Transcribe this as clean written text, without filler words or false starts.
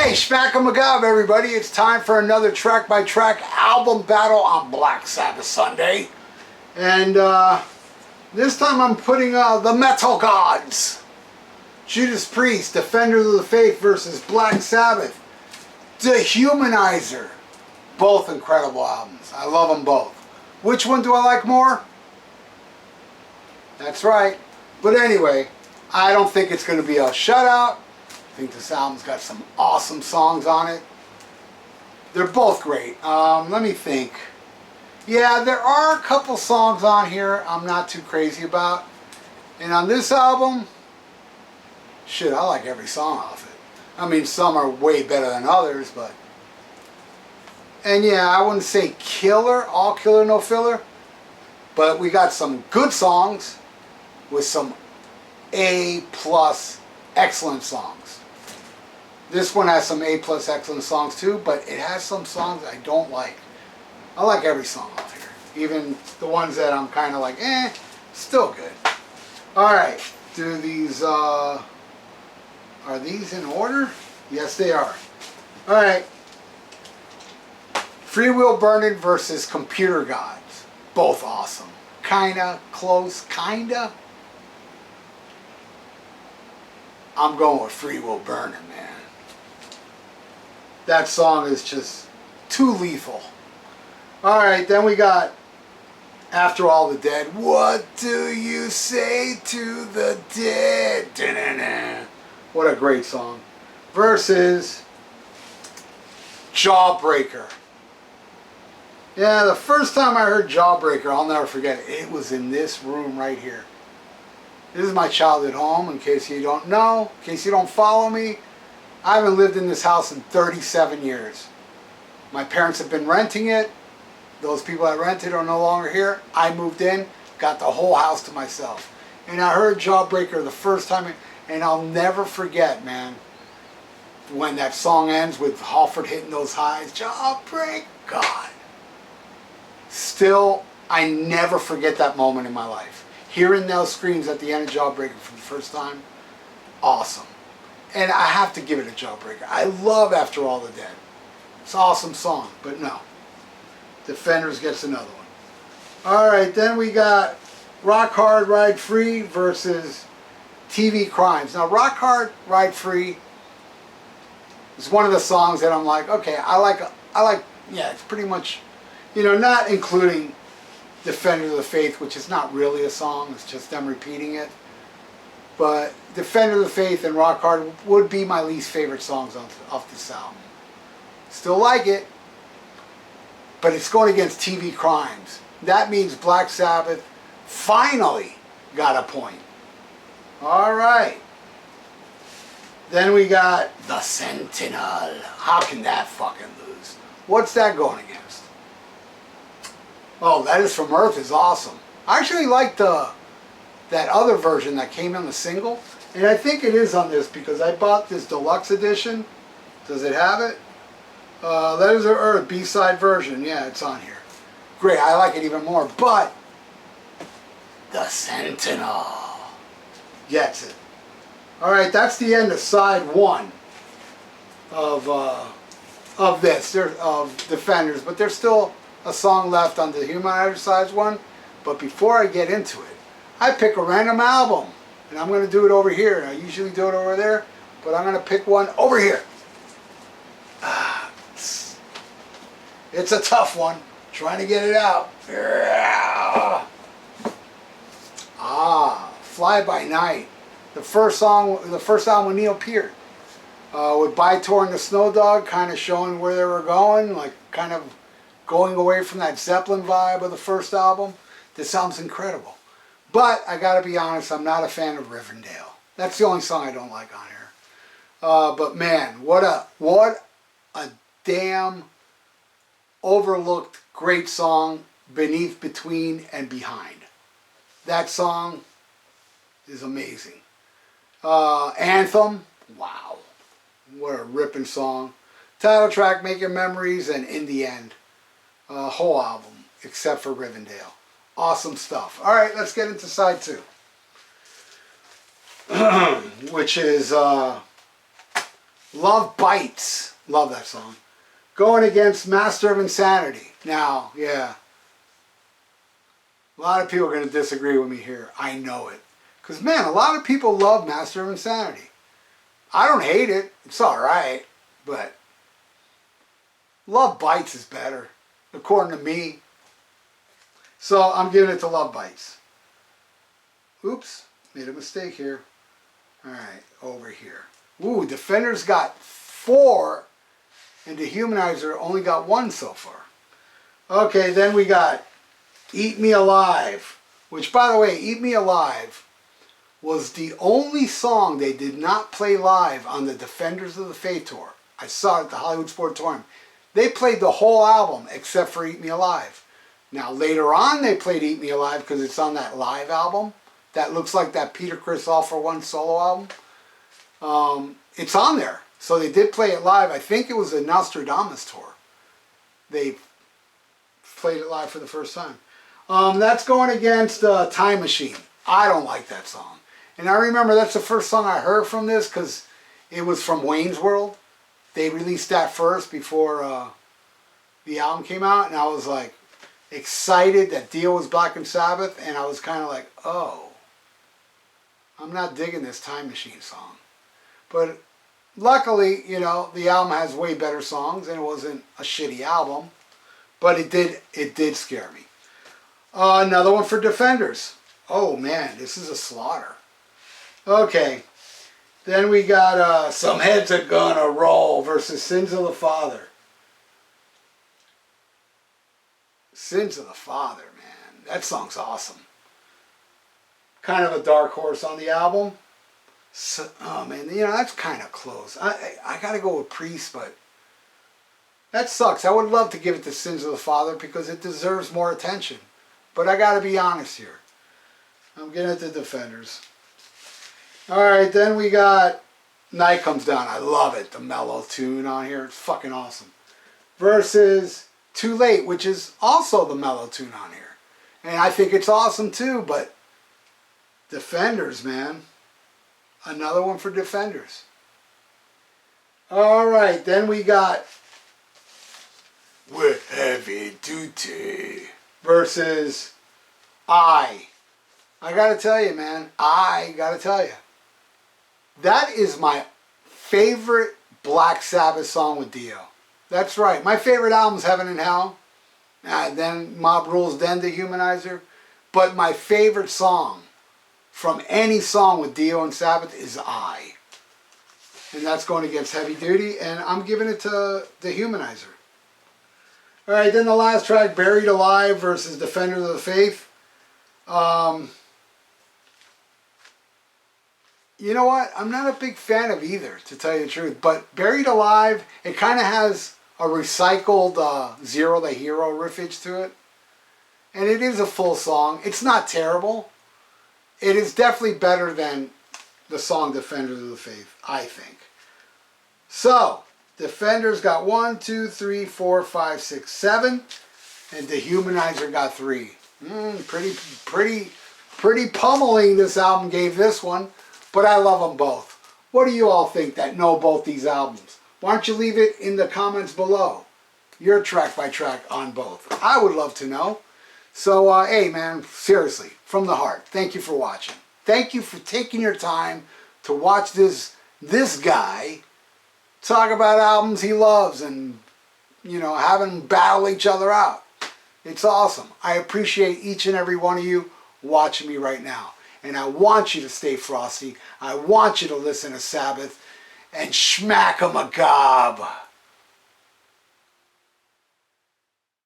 Hey, SHMACKEMAGOB, everybody. It's time for another track-by-track album battle on Black Sabbath Sunday. And this time I'm putting the Metal Gods. Judas Priest, Defenders of the Faith versus Black Sabbath. Dehumanizer. Both incredible albums. I love them both. Which one do I like more? That's right. But anyway, I don't think it's going to be a shutout. I think this album's got some awesome songs on it. They're both great. Let me think. Yeah, there are a couple songs on here I'm not too crazy about. And on this album, shit, I like every song off it. I mean, some are way better than others, but... And yeah, I wouldn't say killer, all killer, no filler. But we got some good songs with some A+ excellent songs. This one has some A+ excellent songs too, but it has some songs I don't like. I like every song off here. Even the ones that I'm kind of like, still good. Alright, do these, are these in order? Yes, they are. Alright. Free Will Burning versus Computer Gods. Both awesome. Kinda, close, kinda. I'm going with Free Will Burning, man. That song is just too lethal. Alright, then we got After All the Dead. What do you say to the dead? Da-na-na. What a great song. Versus Jawbreaker. Yeah, the first time I heard Jawbreaker, I'll never forget it. It was in this room right here. This is my childhood home, in case you don't know, in case you don't follow me. I haven't lived in this house in 37 years. My parents have been renting it. Those people that rented are no longer here. I moved in, got the whole house to myself. And I heard Jawbreaker the first time, and I'll never forget, man, when that song ends with Halford hitting those highs. Jawbreak, God. Still, I never forget that moment in my life. Hearing those screams at the end of Jawbreaker for the first time, awesome. And I have to give it a Jawbreaker. I love After All the Dead. It's an awesome song, but no. Defenders gets another one. Alright, then we got Rock Hard, Ride Free versus TV Crimes. Now, Rock Hard, Ride Free is one of the songs that I'm like, okay, I like, yeah, it's pretty much, you know, not including Defenders of the Faith, which is not really a song, it's just them repeating it. But Defender of the Faith and Rock Hard would be my least favorite songs off this album. Still like it, but it's going against TV Crimes. That means Black Sabbath finally got a point. Alright. Then we got The Sentinel. How can that fucking lose? What's that going against? Oh, That Is From Earth is awesome. I actually like that other version that came in the single, and I think it is on this because I bought this deluxe edition. Does it have it? That Is From Earth B-side version. Yeah, it's on here. Great, I like it even more, but The Sentinel gets it. Alright, that's the end of side one of this, of Defenders, but there's still a song left on the Dehumanizer side one. But before I get into it, I pick a random album, and I'm going to do it over here. I usually do it over there, but I'm going to pick one over here. It's a tough one, trying to get it out. Fly By Night. The first album with Neil Peart. With By-Tor and the Snow Dog, kind of showing where they were going, like kind of going away from that Zeppelin vibe of the first album. This album's incredible. But I gotta be honest, I'm not a fan of Rivendell. That's the only song I don't like on here. But man, what a damn overlooked great song, Beneath, Between, and Behind. That song is amazing. Anthem, wow. What a ripping song. Title track, Making Memories, and In the End. Whole album, except for Rivendell. Awesome stuff. Alright, let's get into side two. Which is Love Bites. Love that song. Going against Master of Insanity. Now, yeah. A lot of people are going to disagree with me here. I know it. Because, man, a lot of people love Master of Insanity. I don't hate it. It's alright. But Love Bites is better, according to me. So I'm giving it to Love Bites. Oops. Made a mistake here. Alright, over here. Ooh, Defenders got 4, and Dehumanizer only got 1 so far. Okay, then we got Eat Me Alive, which, by the way, Eat Me Alive was the only song they did not play live on the Defenders of the Faith tour. I saw it at the Hollywood Sportatorium. They played the whole album except for Eat Me Alive. Now, later on, they played Eat Me Alive because it's on that live album. That looks like that Peter Criss All for One solo album. It's on there. So they did play it live. I think it was a Nostradamus tour. They played it live for the first time. That's going against Time Machine. I don't like that song. And I remember that's the first song I heard from this because it was from Wayne's World. They released that first before the album came out. And I was like excited that Dio was Black and Sabbath. And I was kind of like, oh, I'm not digging this Time Machine song. But luckily, you know, the album has way better songs and it wasn't a shitty album. But it did scare me. Another one for Defenders. Oh man, this is a slaughter. Okay. Then we got Some Heads Are Gonna Roll versus Sins of the Father. Sins of the Father, man. That song's awesome. Kind of a dark horse on the album. So, oh man, you know, that's kind of close. I gotta go with Priest, but that sucks. I would love to give it to Sins of the Father because it deserves more attention. But I gotta be honest here. I'm getting it to Defenders. Alright, then we got Night Comes Down. I love it. The mellow tune on here. It's fucking awesome. Versus Too Late, which is also the mellow tune on here. And I think it's awesome too, but Defenders, man. Another one for Defenders. Alright, then we got With Heavy Duty versus I gotta tell you, man. I gotta tell you. That is my favorite Black Sabbath song with Dio. That's right. My favorite album is Heaven and Hell. Then Mob Rules, then Dehumanizer. But my favorite song from any song with Dio and Sabbath is I. And that's going against Heavy Duty. And I'm giving it to Dehumanizer. Alright, then the last track, Buried Alive versus Defenders of the Faith. You know what? I'm not a big fan of either, to tell you the truth. But Buried Alive, it kind of has a recycled Zero the Hero riffage to it. And it is a full song. It's not terrible. It is definitely better than the song Defenders of the Faith, I think. So, Defenders got 1, 2, 3, 4, 5, 6, 7. And Dehumanizer got 3. Pretty pummeling this album gave this one. But I love them both. What do you all think that know both these albums? Why don't you leave it in the comments below? Your track by track on both. I would love to know. So, hey man, seriously, from the heart, thank you for watching. Thank you for taking your time to watch this guy talk about albums he loves and, you know, having them battle each other out. It's awesome. I appreciate each and every one of you watching me right now. And I want you to stay frosty. I want you to listen to Sabbath and SHMACKEMAGOB.